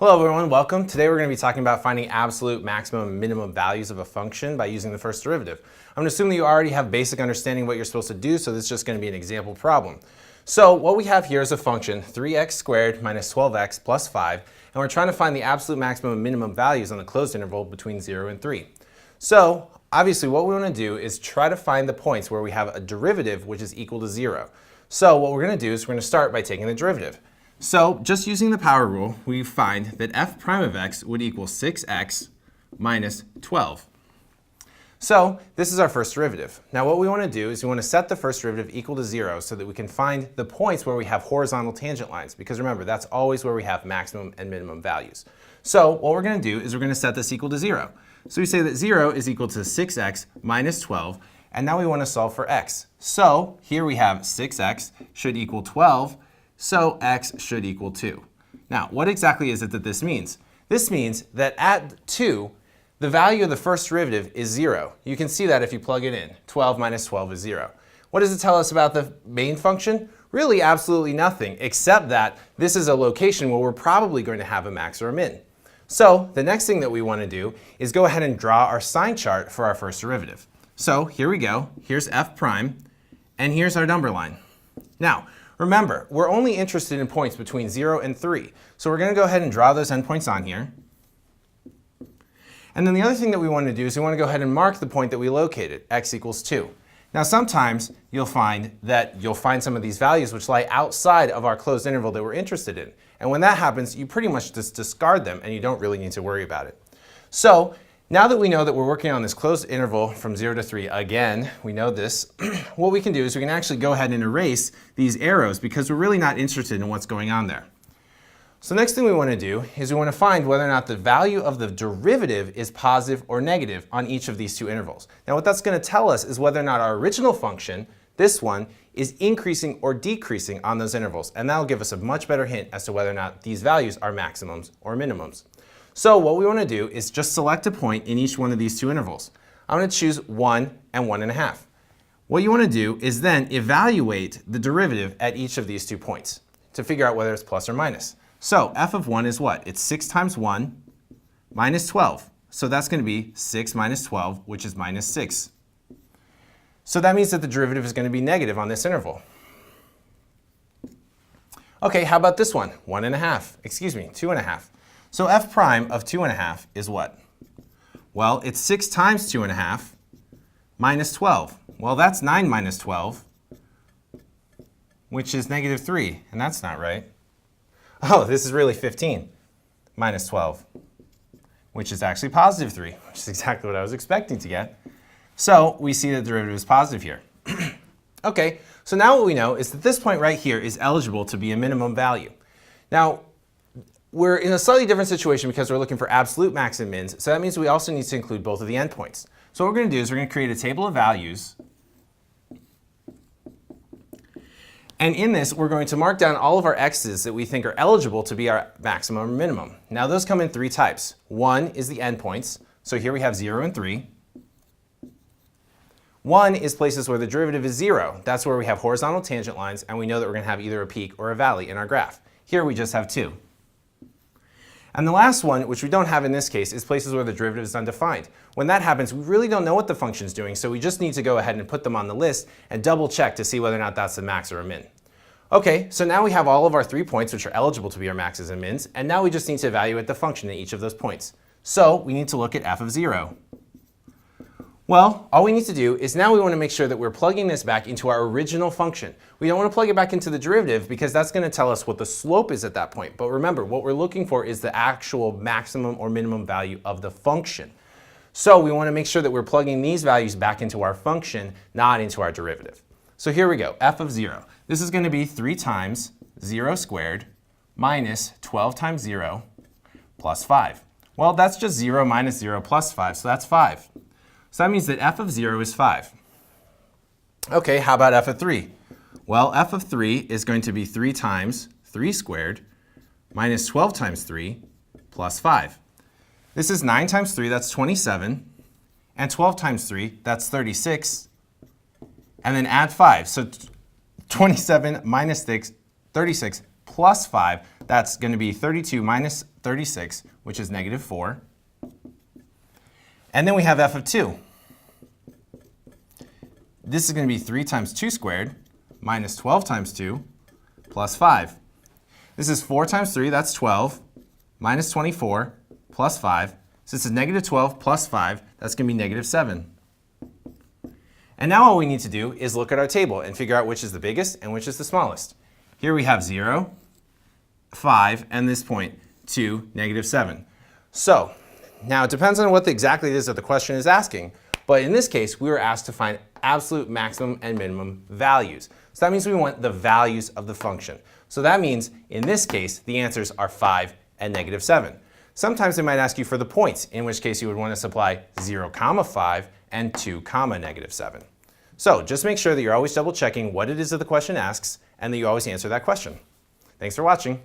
Hello everyone, welcome. Today we're going to be talking about finding absolute maximum and minimum values of a function by using the first derivative. I'm going to assume that you already have basic understanding of what you're supposed to do, so this is just going to be an example problem. So what we have here is a function 3x squared minus 12x plus 5, and we're trying to find the absolute maximum and minimum values on the closed interval between 0 and 3. So obviously what we want to do is try to find the points where we have a derivative which is equal to 0. So what we're going to do is we're going to start by taking the derivative. So just using the power rule, we find that f prime of x would equal 6x minus 12. So this is our first derivative. Now what we want to do is we want to set the first derivative equal to 0 so that we can find the points where we have horizontal tangent lines, because remember, that's always where we have maximum and minimum values. So what we're going to do is we're going to set this equal to 0. So we say that 0 is equal to 6x minus 12, and now we want to solve for x. So here we have 6x should equal 12, so x should equal 2. Now, what exactly is it that this means? This means that at 2, the value of the first derivative is 0. You can see that if you plug it in. 12 minus 12 is 0. What does it tell us about the main function? Really absolutely nothing, except that this is a location where we're probably going to have a max or a min. So the next thing that we want to do is go ahead and draw our sign chart for our first derivative. So here we go. Here's f prime, and here's our number line. Now, remember, we're only interested in points between 0 and 3. So we're going to go ahead and draw those endpoints on here. And then the other thing that we want to do is we want to go ahead and mark the point that we located, x equals 2. Now sometimes you'll find some of these values which lie outside of our closed interval that we're interested in. And when that happens, you pretty much just discard them and you don't really need to worry about it. So now that we know that we're working on this closed interval from 0 to 3, again, we know this, what we can do is we can actually go ahead and erase these arrows because we're really not interested in what's going on there. So next thing we want to do is we want to find whether or not the value of the derivative is positive or negative on each of these two intervals. Now what that's going to tell us is whether or not our original function, this one, is increasing or decreasing on those intervals. And that'll give us a much better hint as to whether or not these values are maximums or minimums. So what we want to do is just select a point in each one of these two intervals. I'm going to choose 1 and 1.5. What you want to do is then evaluate the derivative at each of these 2 points to figure out whether it's plus or minus. So f of 1 is what? It's 6 times 1 minus 12. So that's going to be 6 minus 12, which is minus 6. So that means that the derivative is going to be negative on this interval. Okay, how about this one? 1.5. Excuse me, 2.5. So f prime of 2.5 is what? Well, it's 6 times 2.5 minus 12. Well, that's 9 minus 12, which is negative 3, and that's not right. Oh, this is really 15 minus 12, which is actually positive 3, which is exactly what I was expecting to get. So we see that the derivative is positive here. Okay, so now what we know is that this point right here is eligible to be a minimum value. Now, we're in a slightly different situation because we're looking for absolute max and mins, so that means we also need to include both of the endpoints. So what we're going to do is we're going to create a table of values. And in this, we're going to mark down all of our x's that we think are eligible to be our maximum or minimum. Now those come in 3 types. One is the endpoints. So here we have 0 and 3. 1 is places where the derivative is 0. That's where we have horizontal tangent lines, and we know that we're going to have either a peak or a valley in our graph. Here we just have 2. And the last one, which we don't have in this case, is places where the derivative is undefined. When that happens, we really don't know what the function is doing, so we just need to go ahead and put them on the list and double check to see whether or not that's a max or a min. Okay, so now we have all of our 3 points which are eligible to be our maxes and mins, and now we just need to evaluate the function at each of those points. So we need to look at f of 0. Well, all we need to do is now we want to make sure that we're plugging this back into our original function. We don't want to plug it back into the derivative because that's going to tell us what the slope is at that point. But remember, what we're looking for is the actual maximum or minimum value of the function. So we want to make sure that we're plugging these values back into our function, not into our derivative. So here we go, f of 0. This is going to be 3 times 0 squared minus 12 times 0 plus 5. Well, that's just 0 minus 0 plus 5, so that's 5. So that means that f of 0 is 5. Okay, how about f of 3? Well, f of 3 is going to be 3 times 3 squared minus 12 times 3 plus 5. This is 9 times 3, that's 27. And 12 times 3, that's 36. And then add 5. So 27 minus 36 plus 5. That's going to be 32 minus 36, which is negative 4. And then we have f of 2. This is going to be 3 times 2 squared minus 12 times 2 plus 5. This is 4 times 3, that's 12, minus 24 plus 5. So this is negative 12 plus 5, that's going to be negative 7. And now all we need to do is look at our table and figure out which is the biggest and which is the smallest. Here we have 0, 5, and this point, 2, negative 7. So now it depends on what exactly it is that the question is asking. But in this case, we were asked to find absolute maximum and minimum values. So that means we want the values of the function. So that means in this case, the answers are 5 and negative 7. Sometimes they might ask you for the points, in which case you would want to supply 0, 5 and 2, negative 7. So just make sure that you're always double checking what it is that the question asks and that you always answer that question. Thanks for watching.